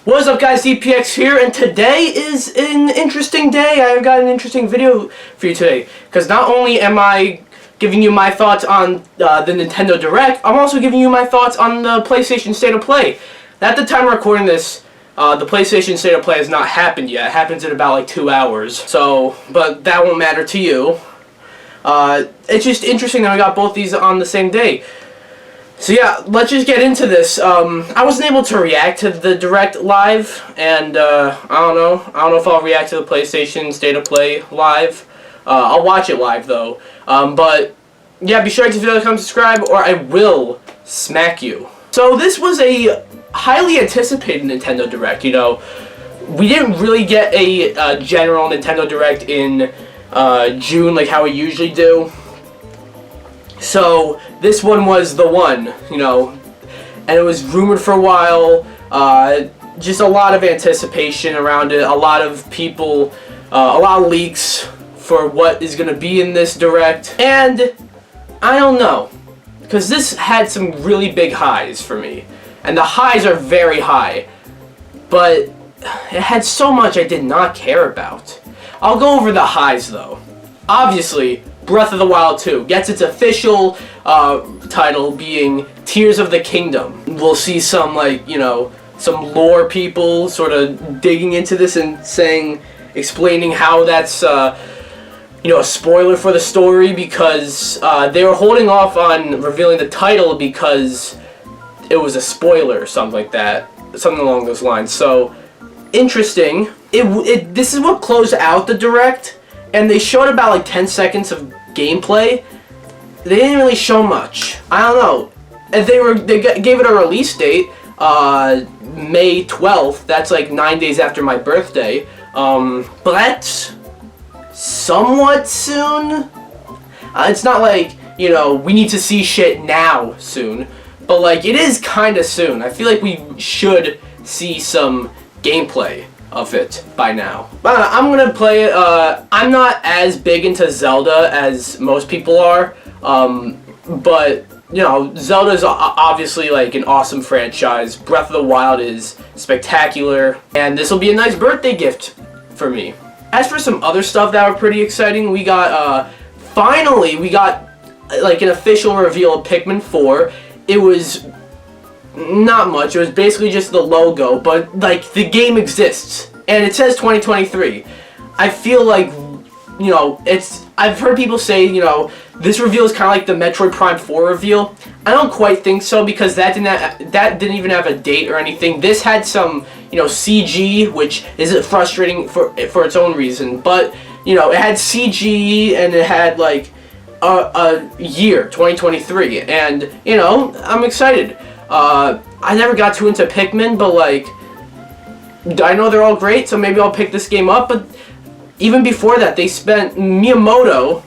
What is up, guys? DPX here, and today is an interesting day. I've got an interesting video for you today, because not only am I giving you my thoughts on the Nintendo Direct, I'm also giving you my thoughts on the PlayStation State of Play. At the time of recording this, the PlayStation State of Play has not happened yet. It happens in about like 2 hours, but that won't matter to you. It's just interesting that I got both these on the same day. So yeah, let's just get into this. I wasn't able to react to the Direct live, and I don't know if I'll react to the PlayStation State of Play live. I'll watch it live though. But yeah, be sure to like, comment, subscribe, or I will smack you. So this was a highly anticipated Nintendo Direct. You know, we didn't really get a general Nintendo Direct in June like how we usually do. So this one was the one, you know, and it was rumored for a while. Just a lot of anticipation around it, a lot of people, a lot of leaks for what is going to be in this Direct. And I don't know, because this had some really big highs for me, and the highs are very high, but it had so much I did not care about. I'll go over the highs though. Obviously, Breath of the Wild 2 gets its official title being Tears of the Kingdom. We'll see some, like, you know, some lore people sort of digging into this and explaining how that's, you know, a spoiler for the story, because they were holding off on revealing the title because it was a spoiler or something like that. Something along those lines. So, interesting. This is what closed out the Direct. And they showed about like 10 seconds of gameplay. They didn't really show much. I don't know. And they gave it a release date, May 12th. That's like 9 days after my birthday. But that's somewhat soon. It's not like, you know, we need to see shit now soon. But like, it is kind of soon. I feel like we should see some gameplay of it by now. But I'm gonna play it. I'm not as big into Zelda as most people are, but you know, Zelda's obviously like an awesome franchise. Breath of the Wild is spectacular, and this will be a nice birthday gift for me. As for some other stuff that were pretty exciting, we got finally we got like an official reveal of Pikmin 4. It was not much. It was basically just the logo, but like the game exists and it says 2023. I feel like, you know, I've heard people say, you know, this reveal is kind of like the Metroid Prime 4 reveal. I don't quite think so, because that didn't even have a date or anything. This had some, you know, CG, which is frustrating for its own reason, but you know, it had CG and it had like a year, 2023, and you know, I'm excited. I never got too into Pikmin, but like, I know they're all great, so maybe I'll pick this game up. But even before that, they spent Miyamoto,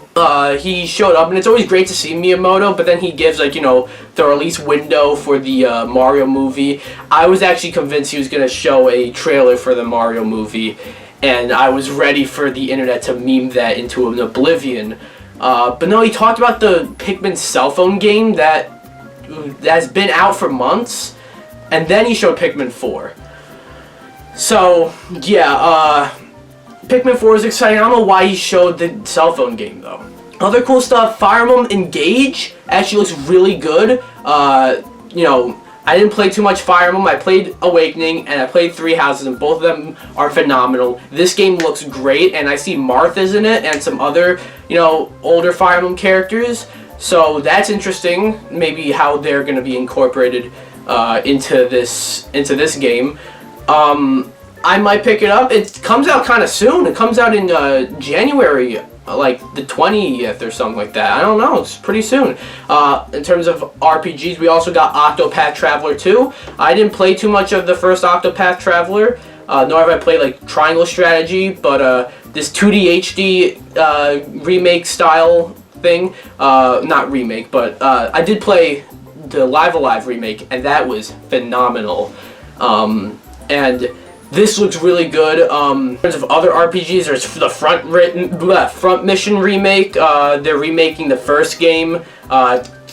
he showed up, and it's always great to see Miyamoto, but then he gives, like, you know, the release window for the Mario movie. I was actually convinced he was going to show a trailer for the Mario movie, and I was ready for the internet to meme that into an oblivion. But no, he talked about the Pikmin cell phone game that's been out for months, and then he showed Pikmin 4. So yeah, Pikmin 4 is exciting. I don't know why he showed the cell phone game though. Other cool stuff, Fire Emblem Engage actually looks really good. You know, I didn't play too much Fire Emblem. I played Awakening and I played Three Houses, and both of them are phenomenal. This game looks great, and I see Martha's in it and some other, you know, older Fire Emblem characters. So that's interesting, maybe how they're going to be incorporated into this game. I might pick it up. It comes out kind of soon. It comes out in January, like the 20th or something like that. I don't know. It's pretty soon. In terms of RPGs, we also got Octopath Traveler 2. I didn't play too much of the first Octopath Traveler, nor have I played like Triangle Strategy, but this 2D HD remake style thing, not remake, but I did play the Live A Live remake, and that was phenomenal. And this looks really good. In terms of other RPGs, there's the Front Mission remake. They're remaking the first game,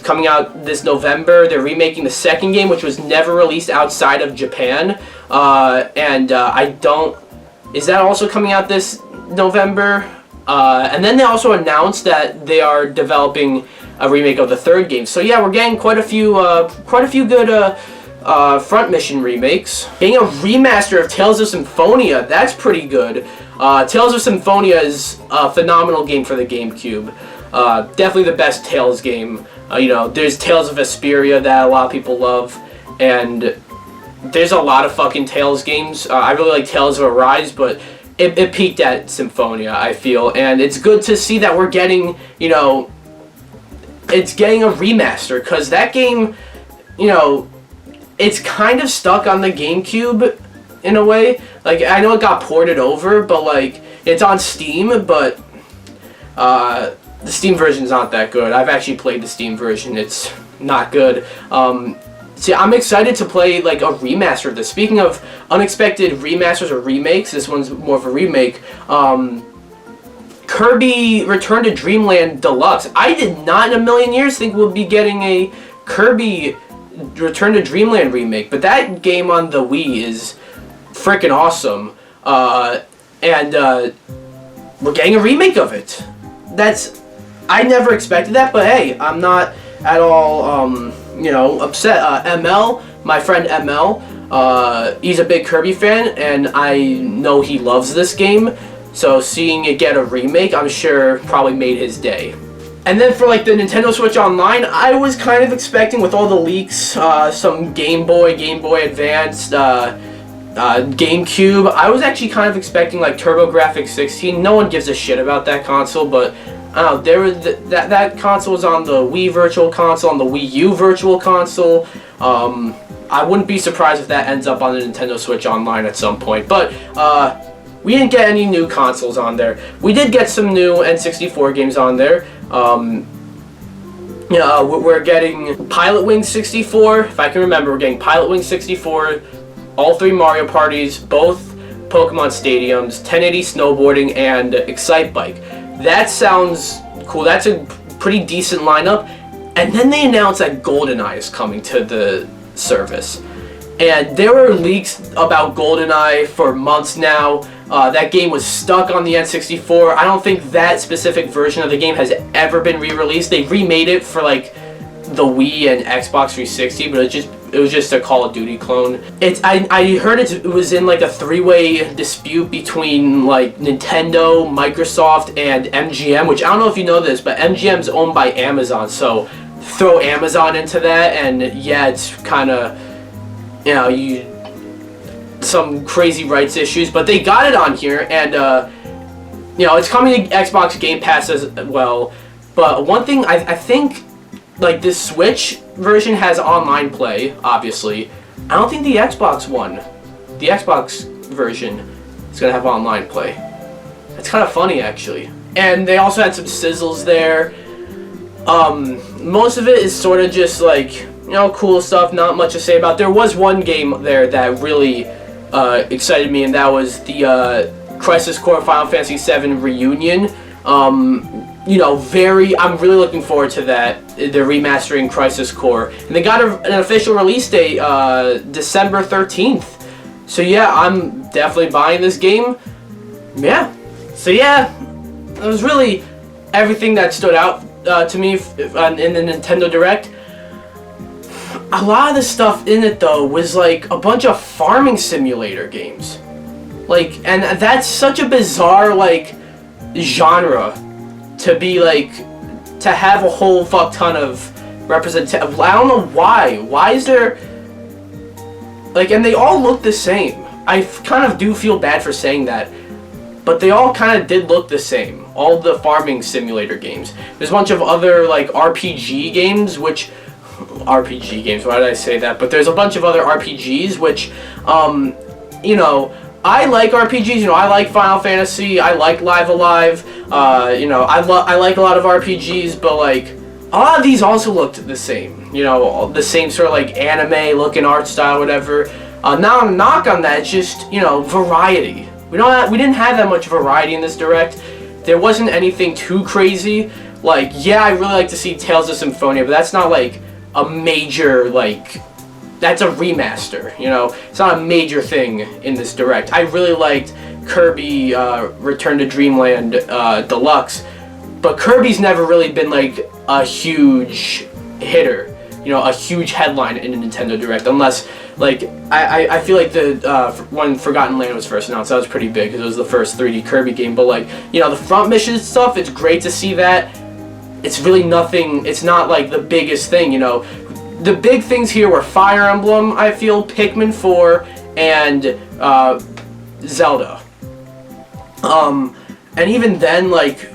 coming out this November. They're remaking the second game, which was never released outside of Japan. I don't. Is that also coming out this November? And then they also announced that they are developing a remake of the third game. So yeah, we're getting quite a few good Front Mission remakes. Getting a remaster of Tales of Symphonia, that's pretty good. Tales of Symphonia is a phenomenal game for the GameCube. Definitely the best Tales game. There's Tales of Vesperia that a lot of people love, and there's a lot of fucking Tales games. I really like Tales of Arise, but it peaked at Symphonia, I feel, and it's good to see that we're getting, it's getting a remaster, because that game, it's kind of stuck on the GameCube in a way. Like, I know it got ported over, but like, it's on Steam, but the Steam version's not that good. I've actually played the Steam version. It's not good. See, I'm excited to play like a remaster of this. Speaking of unexpected remasters or remakes, this one's more of a remake. Kirby Return to Dreamland Deluxe. I did not in a million years think we'll be getting a Kirby Return to Dreamland remake, but that game on the Wii is freaking awesome. And we're getting a remake of it. I never expected that, but hey, I'm not at all, upset. ML, my friend ML, he's a big Kirby fan, and I know he loves this game, so seeing it get a remake, I'm sure probably made his day. And then for like the Nintendo Switch Online, I was kind of expecting, with all the leaks, some Game Boy Advance, GameCube. I was actually kind of expecting like TurboGrafx 16. No one gives a shit about that console, but that console was on the Wii Virtual Console, on the Wii U Virtual Console. I wouldn't be surprised if that ends up on the Nintendo Switch Online at some point. But we didn't get any new consoles on there. We did get some new N64 games on there. We're getting Pilot Wings 64. If I can remember, we're getting Pilot Wings 64, all 3 Mario Parties, both Pokemon Stadiums, 1080 Snowboarding, and Excite Bike. That sounds cool. That's a pretty decent lineup. And then they announced that GoldenEye is coming to the service. And there were leaks about GoldenEye for months now. That game was stuck on the N64. I don't think that specific version of the game has ever been re-released. They remade it for like the Wii and Xbox 360, but it was just a Call of Duty clone. I heard it was in like a 3-way dispute between like Nintendo, Microsoft, and MGM, which I don't know if you know this, but MGM's owned by Amazon, so throw Amazon into that, and yeah, it's kind of, some crazy rights issues, but they got it on here, and it's coming to Xbox Game Pass as well. But one thing I think, like, this Switch version has online play, obviously. I don't think the Xbox version is going to have online play. It's kind of funny, actually. And they also had some sizzles there. Most of it is sort of just, like, cool stuff, not much to say about. There was one game there that really excited me, and that was the Crisis Core Final Fantasy VII Reunion. I'm really looking forward to that. They're remastering Crisis Core, and they got an official release date, December 13th. So yeah, I'm definitely buying this game. Yeah. So yeah, it was really everything that stood out to me in the Nintendo Direct. A lot of the stuff in it though was like a bunch of farming simulator games. Like, and that's such a bizarre like genre to be like, to have a whole fuck ton of representation. I don't know why. Why is there, like, and they all look the same. I kind of do feel bad for saying that, but they all kind of did look the same. All the farming simulator games. There's a bunch of other like RPG games, why did I say that? But there's a bunch of other RPGs, which, I like RPGs, I like Final Fantasy, I like Live Alive, I like a lot of RPGs, but like, a lot of these also looked the same, the same sort of like anime looking art style, whatever. Not a knock on that, it's just, variety. We didn't have that much variety in this Direct. There wasn't anything too crazy. Like, yeah, I really like to see Tales of Symphonia, but that's not like a major, like, that's a remaster. You know, it's not a major thing in this Direct. I really liked Kirby Return to Dreamland Deluxe, but Kirby's never really been like a huge hitter, you know, a huge headline in a Nintendo Direct, unless like I feel like the when Forgotten Land was first announced, that was pretty big because it was the first 3D Kirby game. But like, you know, the front mission stuff, it's great to see that. It's really nothing. It's not like the biggest thing, you know. The big things here were Fire Emblem, I feel, Pikmin 4, and Zelda. And even then, like,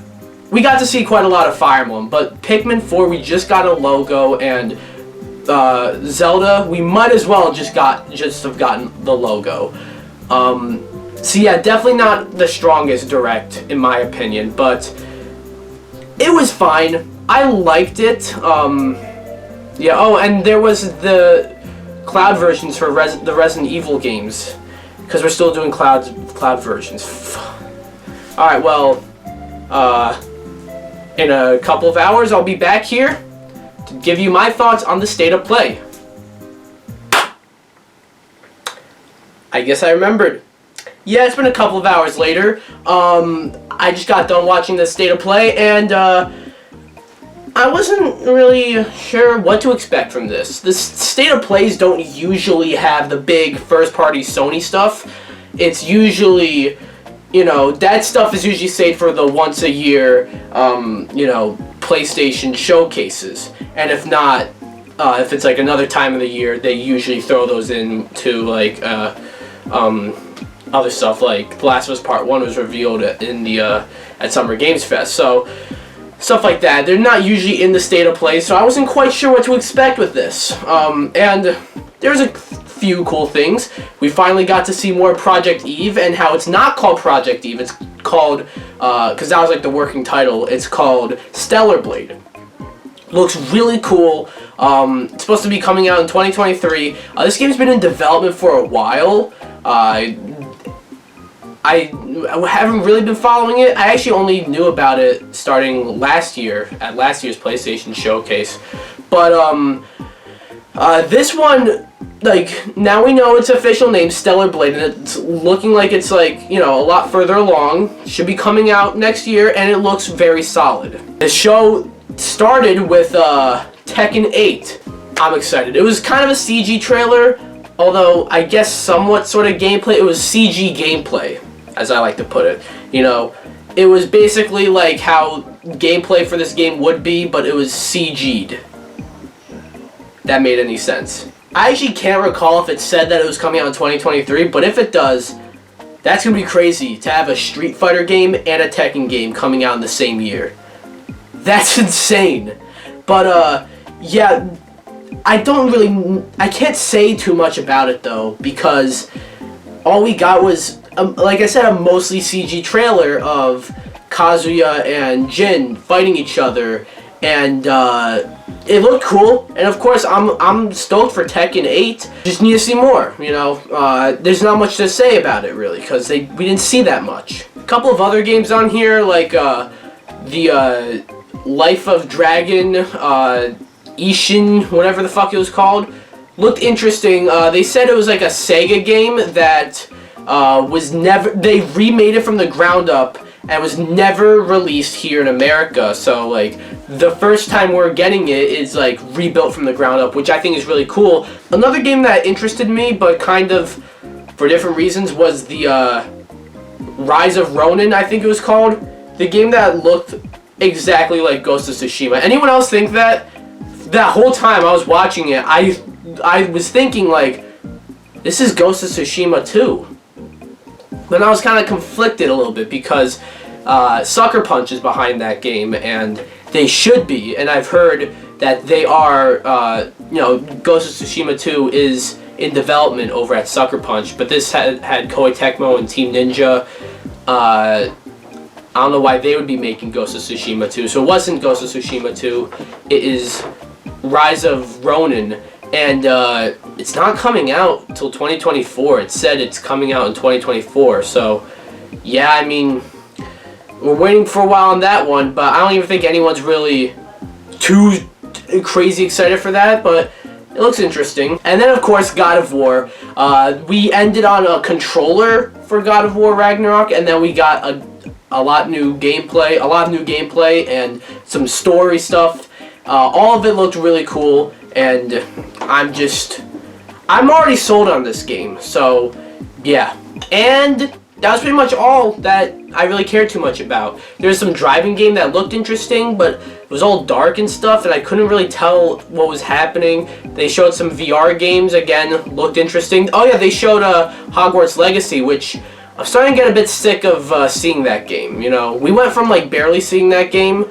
we got to see quite a lot of Fire Emblem, but Pikmin 4, we just got a logo, and Zelda, we might as well just have gotten the logo. So yeah, definitely not the strongest Direct, in my opinion, but it was fine. I liked it. Yeah, oh, and there was the cloud versions for the Resident Evil games, because we're still doing cloud versions. Alright, well, in a couple of hours I'll be back here to give you my thoughts on the state of play. I guess I remembered. Yeah, it's been a couple of hours later. I just got done watching the state of play, and I wasn't really sure what to expect from this. The state of plays don't usually have the big first-party Sony stuff. It's usually, you know, that stuff is usually saved for the once-a-year, you know, PlayStation showcases. And if not, if it's like another time of the year, they usually throw those into like other stuff. Like The Last of Us Part 1 was revealed in the at Summer Games Fest. So stuff like that. They're not usually in the state of play, so I wasn't quite sure what to expect with this. And there's a few cool things. We finally got to see more Project Eve, and how it's not called Project Eve. It's called, because that was like the working title, it's called Stellar Blade. Looks really cool. It's supposed to be coming out in 2023. This game's been in development for a while. I haven't really been following it. I actually only knew about it starting last year, at last year's PlayStation Showcase. But, this one, like, now we know its official name, Stellar Blade, and it's looking like it's, like, you know, a lot further along. Should be coming out next year, and it looks very solid. The show started with, Tekken 8. I'm excited. It was kind of a CG trailer, although I guess somewhat sort of gameplay. It was CG gameplay, as I like to put it. You know, it was basically like how gameplay for this game would be, but it was CG'd. That made any sense. I actually can't recall if it said that it was coming out in 2023, but if it does, that's gonna be crazy to have a Street Fighter game and a Tekken game coming out in the same year. That's insane. But, yeah, I can't say too much about it, though, because all we got was, like I said, a mostly CG trailer of Kazuya and Jin fighting each other, and it looked cool. And of course, I'm stoked for Tekken 8. Just need to see more. You know, there's not much to say about it really, because we didn't see that much. A couple of other games on here, like the Life of Dragon, Ishin, whatever the fuck it was called, looked interesting. They said it was like a Sega game that they remade it from the ground up and was never released here in America. So like the first time we're getting it is like rebuilt from the ground up, which I think is really cool. Another game that interested me, but kind of for different reasons, was the Rise of Ronin, I think it was called. The game that looked exactly like Ghost of Tsushima. Anyone else think that? That whole time I was watching it, I was thinking like, this is Ghost of Tsushima 2. Then I was kind of conflicted a little bit because Sucker Punch is behind that game, and they should be. And I've heard that they are, you know, Ghost of Tsushima 2 is in development over at Sucker Punch, but this had Koei Tecmo and Team Ninja. I don't know why they would be making Ghost of Tsushima 2. So it wasn't Ghost of Tsushima 2. It is Rise of Ronin. And it's not coming out until 2024. It said it's coming out in 2024. So, yeah, I mean, we're waiting for a while on that one. But I don't even think anyone's really too crazy excited for that. But It looks interesting. And then, of course, God of War. We ended on a controller for God of War Ragnarok, and then we got a lot of new gameplay, and some story stuff. All of it looked really cool, and I'm already sold on this game. So, yeah. And that was pretty much all that I really cared too much about. There's some driving game that looked interesting, but it was all dark and stuff, and I couldn't really tell what was happening. They showed some VR games, again, looked interesting. Oh yeah, they showed Hogwarts Legacy, which I'm starting to get a bit sick of seeing that game, you know. We went from, like, barely seeing that game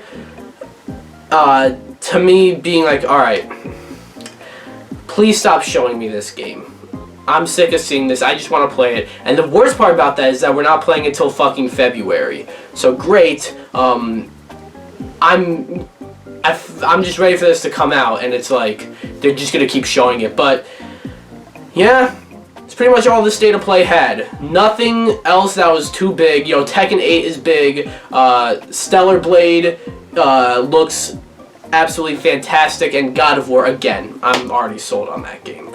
to me being like, alright, please stop showing me this game. I'm sick of seeing this. I just want to play it. And the worst part about that is that we're not playing until fucking February. So great. I'm just ready for this to come out, and it's like they're just gonna keep showing it. But yeah, it's pretty much all the State of Play had. Nothing else that was too big. You know, Tekken 8 is big. Stellar Blade looks absolutely fantastic, and God of War, again, I'm already sold on that game.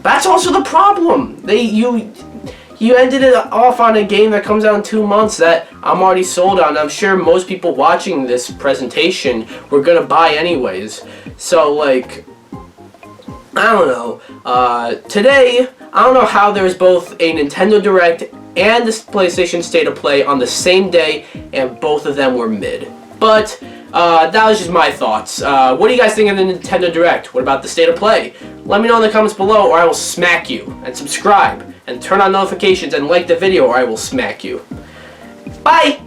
That's also the problem. You ended it off on a game that comes out in 2 months that I'm already sold on. I'm sure most people watching this presentation were gonna buy anyways. So, like, I don't know. Today, I don't know how there's both a Nintendo Direct and the PlayStation State of Play on the same day, and both of them were mid. But that was just my thoughts. What do you guys think of the Nintendo Direct? What about the State of Play? Let me know in the comments below, or I will smack you. And subscribe, and turn on notifications, and like the video, or I will smack you. Bye!